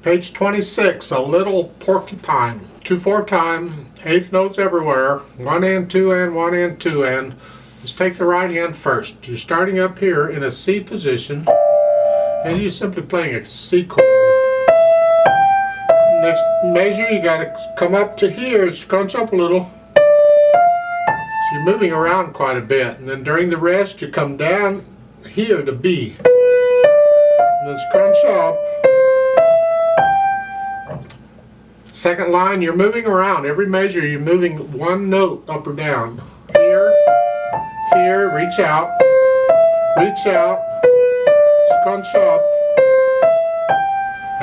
Page 26, A Little Porcupine. 2/4 time, eighth notes everywhere, one and two and one and two and. Let's take the right hand first. You're starting up here in a C position, and you're simply playing a C chord. Next measure, you got to come up to here, scrunch up a little. So you're moving around quite a bit, and then during the rest, you come down here to B, and then scrunch up. Second line, you're moving around. Every measure, you're moving one note up or down. Here, here, reach out, scrunch up.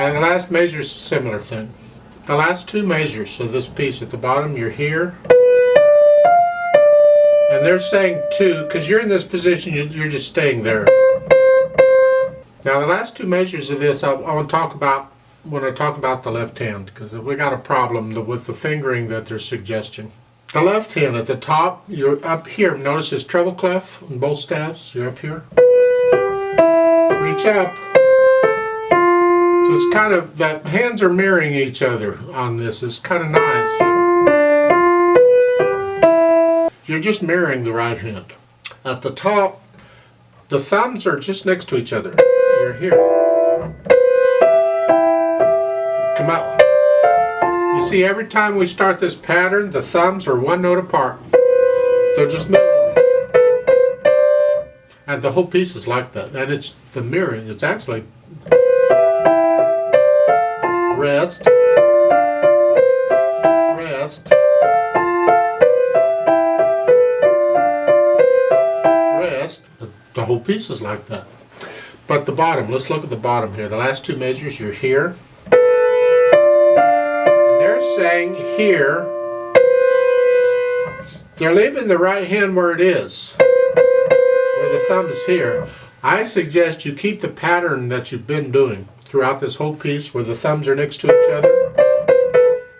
And the last measure is a similar thing. The last two measures of this piece at the bottom, you're here. And they're saying two, because you're in this position, you're just staying there. Now the last two measures of this, I want to talk about when I talk about the left hand, because we got a problem with the fingering that they're suggesting. The left hand at the top, you're up here. Notice this treble clef on both staves. You're up here. Reach up. So it's kind of, that hands are mirroring each other on this. It's kind of nice. You're just mirroring the right hand. At the top, the thumbs are just next to each other. You're here. Come out. You see, every time we start this pattern, the thumbs are one note apart. They're just moving. And the whole piece is like that. And it's the mirroring. It's actually rest, rest, rest. The whole piece is like that. But the bottom, let's look at the bottom here. The last two measures, you're here. And they're saying here, they're leaving the right hand where it is, where the thumb is here. I suggest you keep the pattern that you've been doing throughout this whole piece, where the thumbs are next to each other,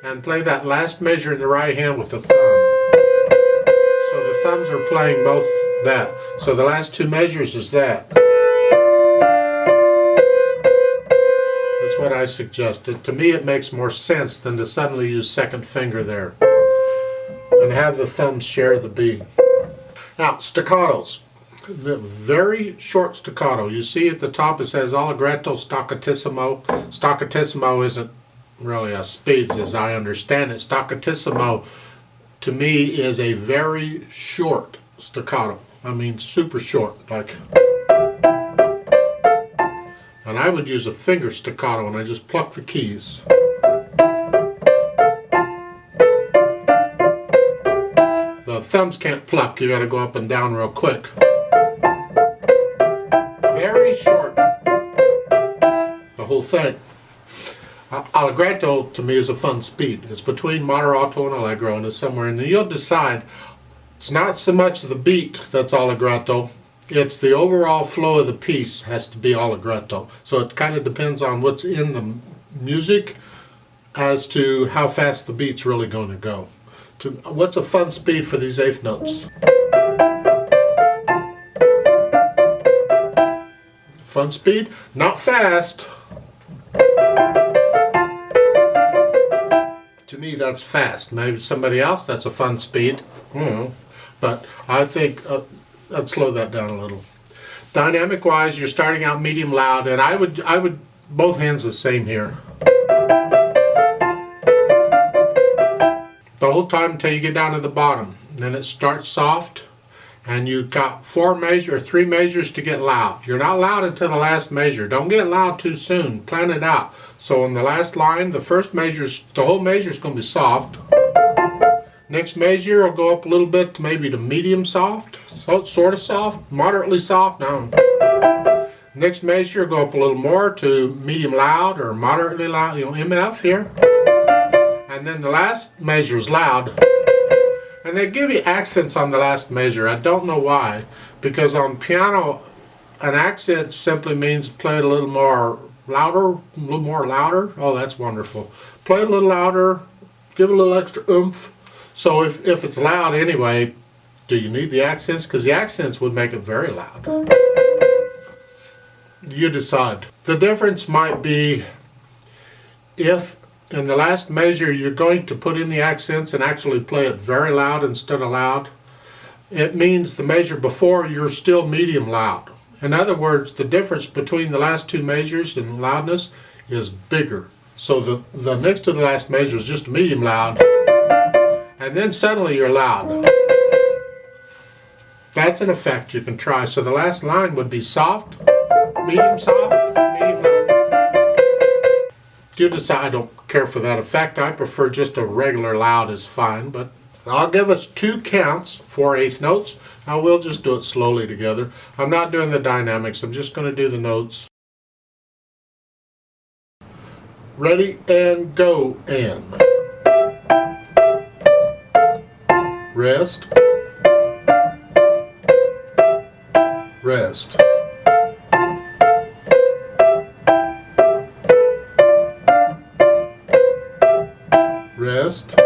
and play that last measure in the right hand with the thumb. So the thumbs are playing both that. So the last two measures is that. That's what I suggest. To me, it makes more sense than to suddenly use second finger there and have the thumbs share the B. Now, staccatos. The very short staccato. You see at the top it says allegretto, staccatissimo. Staccatissimo isn't really a speeds as I understand it. Staccatissimo to me is a very short staccato. I mean super short, like. And I would use a finger staccato and I just pluck the keys. The thumbs can't pluck, you gotta go up and down real quick. Very short, the whole thing. Allegretto to me is a fun speed. It's between moderato and allegro, and it's somewhere, and you'll decide. It's not so much the beat that's allegretto, it's the overall flow of the piece has to be allegretto. So it kind of depends on what's in the music as to how fast the beat's really going to go. What's a fun speed for these eighth notes? Fun speed? Not fast. To me, that's fast. Maybe somebody else, that's a fun speed. But I think I'd slow that down a little. Dynamic-wise, you're starting out medium loud, and I would both hands the same here. The whole time until you get down to the bottom. Then it starts soft. And you've got three measures to get loud. You're not loud until the last measure. Don't get loud too soon. Plan it out. So on the last line, the first measure, the whole measure is going to be soft. Next measure will go up a little bit to maybe to medium soft, sort of soft, moderately soft. No. Next measure will go up a little more to medium loud or moderately loud, MF here. And then the last measure is loud. And they give you accents on the last measure. I don't know why. Because on piano, an accent simply means play it a little more louder, Oh, that's wonderful. Play it a little louder, give it a little extra oomph. So if it's loud anyway, do you need the accents? Because the accents would make it very loud. You decide. The difference might be if in the last measure you're going to put in the accents and actually play it very loud instead of loud, it means the measure before you're still medium loud. In other words, the difference between the last two measures in loudness is bigger. So the next to the last measure is just medium loud, and then suddenly you're loud. That's an effect you can try. So the last line would be soft, medium loud. You decide. I don't care for that effect. I prefer just a regular loud is fine, but I'll give us 2 counts, 4/8 notes. Now we'll just do it slowly together. I'm not doing the dynamics. I'm just going to do the notes. Ready and go. And rest, rest, rest.